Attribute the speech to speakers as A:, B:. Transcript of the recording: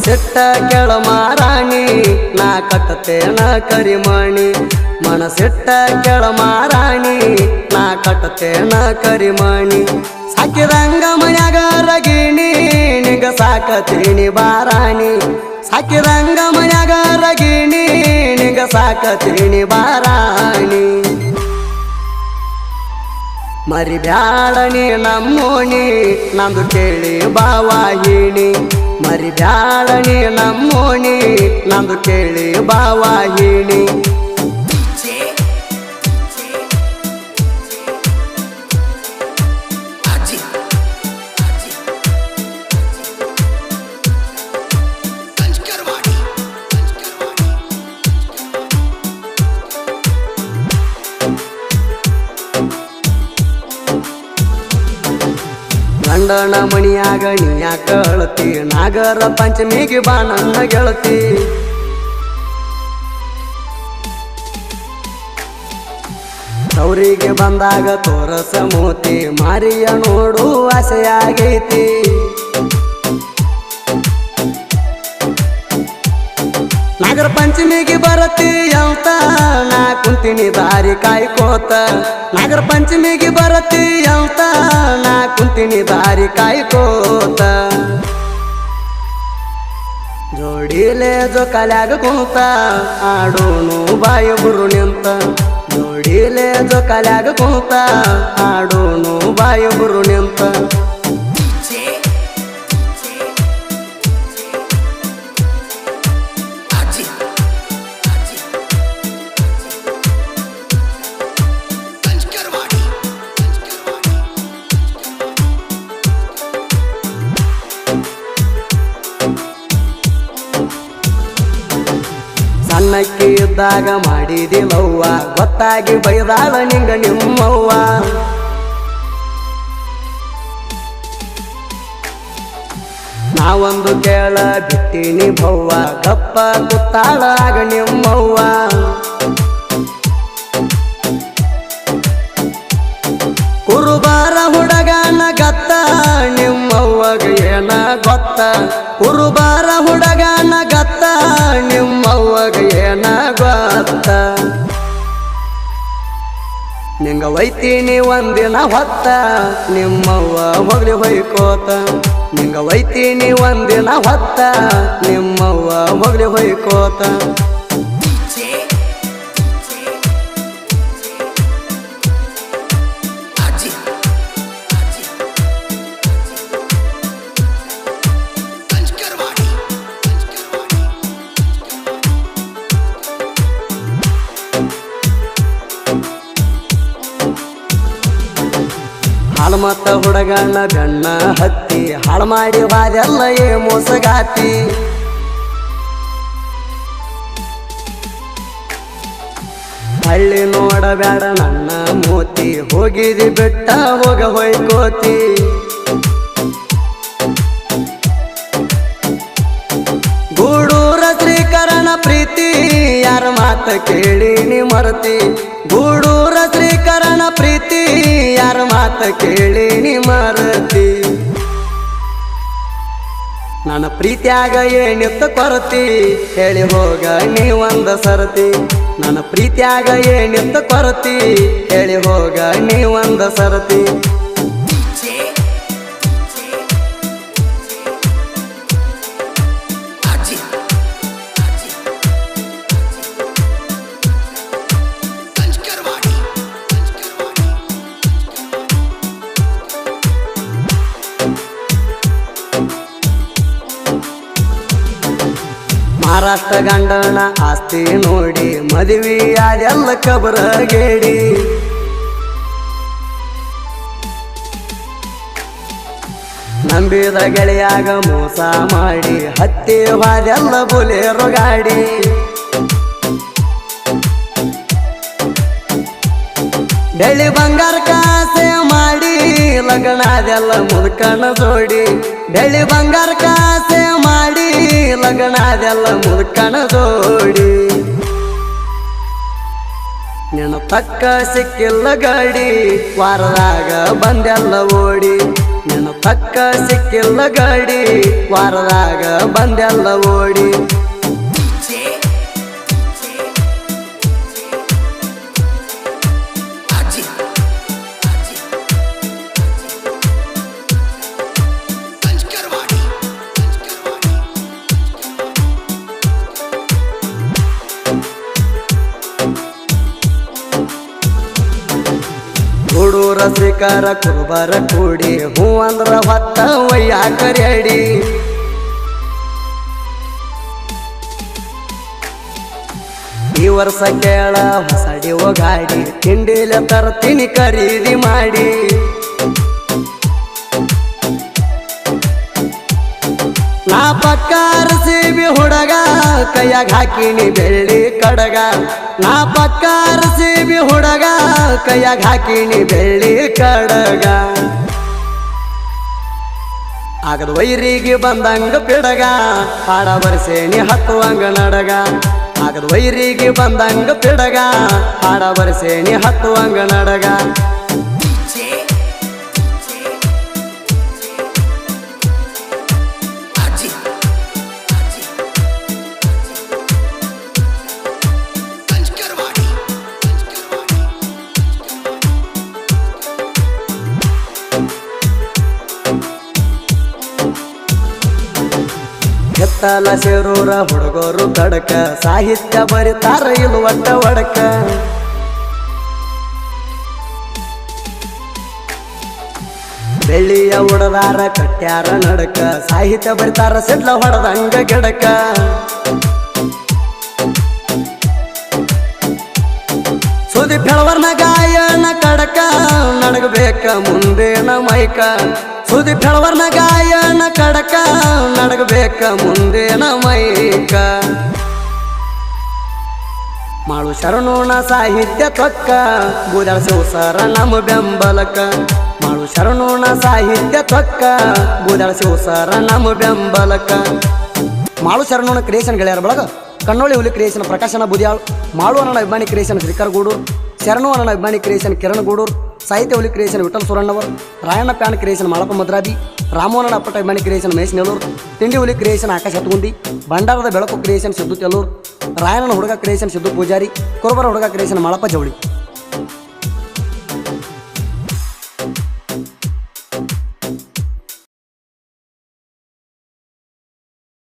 A: ಮನಸಿಟ್ಟ ಕೆಳ ಮಾರಾಣಿ ನಾ ಕಟ್ಟತೇನ ಕರಿಮಣಿ ಮನಸಿಟ್ಟ ಕೆಳ ಮಾರಾಣಿ ನಾ ಕಟ್ಟತೇನ ಕರಿಮಣಿ ಸಾಕಿದಂಗ ಮನ್ಯಾಗ ರಗಿಣಿ ನಿಗ ಸಾಕತೀನಿ ಬಾರಾಣಿ ಸಾಕಿದಂಗ ಮನ್ಯಾಗ ರಗಿಣಿ ನಿಗ ಸಾಕತೀನಿ ಬಾರಾಣಿ ಮರಿ ಬ್ಯಾಡನಿ ನಮ್ಮೋಣಿ ನಂದು ಕೇಳಿ ಬಾವಾಹಿಣಿ ಮರಿ ಬ್ಯಾಡನಿ ನಮ್ಮೋಣಿ ನಂದು ಕೇಳಿ ಬಾವಾಹಿಣಿ ಗಂಡನ ಮಣಿಯಾಗ ನೀಯಾಕ ಅಳತಿ ನಾಗರ ಪಂಚಮಿಗೆ ಬಾ ನನ್ನ ಗೆಳತಿ ಅವರಿಗೆ ಬಂದಾಗ ತೋರಸ ಮೋತಿ ಮಾರಿಯ ನೋಡು ಆಸೆಯಾಗೈತಿ ನಾಗರ ಪಂಚಮಿಗೆ ಬರತಿ ಅಂತ ನಾ ಕುಂತಿನಿ ದಾರಿ ಕಾಯ್ಕೋತ ನಾಗರ ಪಂಚಮಿಗೆ ಬರತಿ ಅಂತ ನಾ ಕುಂತಿನಿ ದಾರಿ ಕಾಯ್ಕೋತ ಜೋಡಿಲೆ ಜೋಕಾಲ್ಯಾಗ ಕುಂತ ಆಡೋನು ಬಾಯೊಬ್ರು ನಿಂತ ಜೋಡಿಲೆ ಜೋಕಾಲ್ಯಾಗ ಕುಂತ ಆಡೋನು ಬಾಯೊಬ್ರು ನಿಂತ ಸಣ್ಣಕ್ಕಿ ಇದ್ದಾಗ ಮಾಡಿದಿಲ್ಲವ್ವ ಗೊತ್ತಾಗಿ ಬೈದಾಳ ನಿಂಗ ನಿಮ್ಮವ್ವ ನಾವೊಂದು ಕೇಳ ಬಿಟ್ಟಿನಿ ಭವ್ವ ಗಪ್ಪ ಕುತ್ತಾಳ ಆಗ ನಿಮ್ಮವ್ವ ಕುರುಬಾರ ಹುಡುಗನ ಗತ್ತ ನಿಮ್ಮವ್ವಗ ಏನ ಗೊತ್ತ ಕುರುಬಾರ ಹುಡುಗನ ಗತ್ತ ನಿಮ್ಮವ್ವಗ ಏನ ಗೊತ್ತ ನಿಂಗ ಒಯ್ತೀನಿ ಒಂದಿನ ಹೊತ್ತ ನಿಮ್ಮವ್ವ ಹೋಗ್ಲಿ ಹೊಯ್ಕೋತ ನಿಂಗ ಒಯ್ತೀನಿ ಒಂದಿನ ಹೊತ್ತ ನಿಮ್ಮವ್ವ ಹೋಗ್ಲಿ ಹೊಯ್ಕೋತ ಹಾಳ್ಮತ್ತ ಹುಡುಗನ ಬೆನ್ನ ಹತ್ತಿ ಹಾಳು ಮಾಡಿ ಬಾದೆಲ್ಲ ಮೋಸಗಾತಿ ಹಳ್ಳಿ ನೋಡಬೇಡ ನನ್ನ ಮೋತಿ ಹೋಗಿದಿ ಬೆಟ್ಟ ಹೋಗ ಹೊಯ್ಕೋತಿ ಗೂಡೂರ ಶ್ರೀಕರಣ ಪ್ರೀತಿ ಯಾರ ಮಾತ ಕೇಳಿ ನೀ ಮರತಿ ಗೂಡೂರ ಶ್ರೀಕರಣ ಪ್ರೀತಿ ಯಾರ ಮಾತ ಕೇಳಿ ನೀ ಮರತಿ ನನ್ನ ಪ್ರೀತಿಯಾಗ ಏನಿತ್ತ ಕೊರತಿ ಹೇಳಿ ಹೋಗ ನೀ ಒಂದ ಸರತಿ ನನ್ನ ಪ್ರೀತಿಯಾಗ ಏನಿತ್ತ ಕೊರತಿ ಹೇಳಿ ಹೋಗ ನೀ ಒಂದ ಸರತಿ ಮಹಾರಾಷ್ಟ್ರ ಗಂಡನ ಆಸ್ತಿ ನೋಡಿ ಮದುವೆ ಅದೆಲ್ಲ ಕಬರಗೇಡಿ ನಂಬಿದ ಗೆಳೆಯಾಗ ಮೋಸ ಮಾಡಿ ಹತ್ತಿ ವಾದೆಲ್ಲ ಬುಲೆರೋ ಗಾಡಿ ಬೆಳ್ಳಿ ಬಂಗಾರ ಕಾಸೆ ಮಾಡಿ ಲಗ್ನದೆಲ್ಲ ಮುದುಕನ ಜೋಡಿ ಬೆಳ್ಳಿ ಬಂಗಾರ ಕಾಸೆ ಮಾಡಿ ಲಗ್ನದೆಲ್ಲ ಮುದುಕನ ಜೋಡಿ ನಿನ್ನ ತಕ್ಕ ಸಿಕ್ಕಿಲ್ಲ ಗಾಡಿ ವಾರದಾಗ ಬಂದೆಲ್ಲ ಓಡಿ ನನ್ನ ತಕ್ಕ ಸಿಕ್ಕಿಲ್ಲ ಗಾಡಿ ವಾರದಾಗ ಬಂದೆಲ್ಲ ಓಡಿ ಹುಡೂರ ಶ್ರೀಕಾರ ಕುರುಬರ ಕೂಡಿ ಹೂ ಅಂದ್ರ ಹೊತ್ತ ಒಯ್ಯಾಕರ್ಯಾಡಿ ಈ ವರ್ಷ ಕೇಳ ಹೊಸಡಿ ಗಾಡಿ ತಿಂಡಿಲೆ ತರ್ತೀನಿ ಖರೀದಿ ಮಾಡಿ ನಾ ಪಕ್ಕಾರ ಸೀಬಿ ಹುಡಗ ಕೈಯಾಗ ಹಾಕಿನಿ ಬೆಳ್ಳಿ ಕಡಗ ನಾ ಪಕ್ಕಾರ ಸೀಬಿ ಹುಡಗ ಕೈಯಾಗ ಹಾಕಿನಿ ಬೆಳ್ಳಿ ಕಡಗ ಆಗದ ವೈರಿಗೆ ಬಂದಂಗ ಪಿಡಗ ಹಾಡ ಬರ್ಸೇನಿ ಹತ್ತುವಂಗ ನಡಗ ಆಗದ ವೈರಿಗೆ ಬಂದಂಗ ಪಿಡಗ ಹಾಡ ಬರ್ಸೇನಿ ಹತ್ತುವಂಗ ನಡಗ ಎತ್ತಲ ಸೇರೂರ ಹುಡುಗರು ತಡಕ ಸಾಹಿತ್ಯ ಬರಿತಾರ ಇದು ಒಟ್ಟ ಒಡಕ ಬೆಳ್ಳಿಯ ಉಡದಾರ ಕಟ್ಯಾರ ನಡಕ ಸಾಹಿತ್ಯ ಬರಿತಾರ ಸಿಡ್ಲ ಹೊಡೆದಂಗ ಗಿಡಕ ಸುದಿ ಫೆಳವರ್ನ ಗಾಯನ ಕಡಕ ನಡಗಬೇಕ ಮುಂದೇನ ಮೈಕ ಸುದಿ ಫೆಳವರ್ನ ಗಾಯನ ಕಡಕ ನಡಗಬೇಕ ಮುಂದೇನ ಮೈಕ ಮಾಡು ಶರಣೋಣ ಸಾಹಿತ್ಯ ತೊಕ್ಕ ಬೂದ್ಯಾಳ ಶಿವಸರ ನಮ್ಮ ಬೆಂಬಲಕ ಮಾಡು ಶರಣೋಣ ಸಾಹಿತ್ಯ ತೊಕ್ಕ ಬೂದ್ಯಾಳ ಶಿವಸರ ನಮ್ಮ ಬೆಂಬಲಕ ಮಾಡು ಶರಣೋಣ ಕ್ರಿಯೇಷನ್ ಗೆಳೆಯರ ಬಳಗ ಕಣ್ಣೋಳಿ ಹುಲಿ ಕ್ರಿಯೇಷನ್ ಪ್ರಕಾಶನ ಬುದಿಯಾಳ್ ಮಾಳು ಅಣ್ಣ ಅಭಿಮಾನಿ ಕ್ರಿಯೇಷನ್ ಶ್ರೀಕರ್ ಗೂಡೂರ್ ಶರಣು ಅಣ್ಣ ಅಭಿಮಾನಿ creation Kiran Gudur Sahitya Huli creation Vithal Suranavar Rayanna fan creation Malappa Madrabi Ramohana ಅಪ್ಪಟ ಅಭಿಮಾನಿ ಕ್ರಿಯೇಷನ್ ಮಹೇಶ್ ನೆಲ್ಲೂರ್ ತಿಂಡಿ ಹುಲಿ ಕ್ರಿಯೇಷನ್ ಆಕಾಶ ಹತ್ಗುಂದಿ ಭಂಡಾರದ ಬೆಳಕು ಕ್ರಿಯೇಷನ್ ಸಿದ್ದು ತೆಲ್ಲೂರ್ ರಾಯಣ್ಣನ ಹುಡುಗ ಕ್ರಿಯೇಷನ್ ಸಿದ್ದು ಪೂಜಾರಿ ಕುರುಬರ ಹುಡುಗ ಕ್ರಿಯೇಷನ್ ಮಾಳಪ್ಪ ಜವಳಿ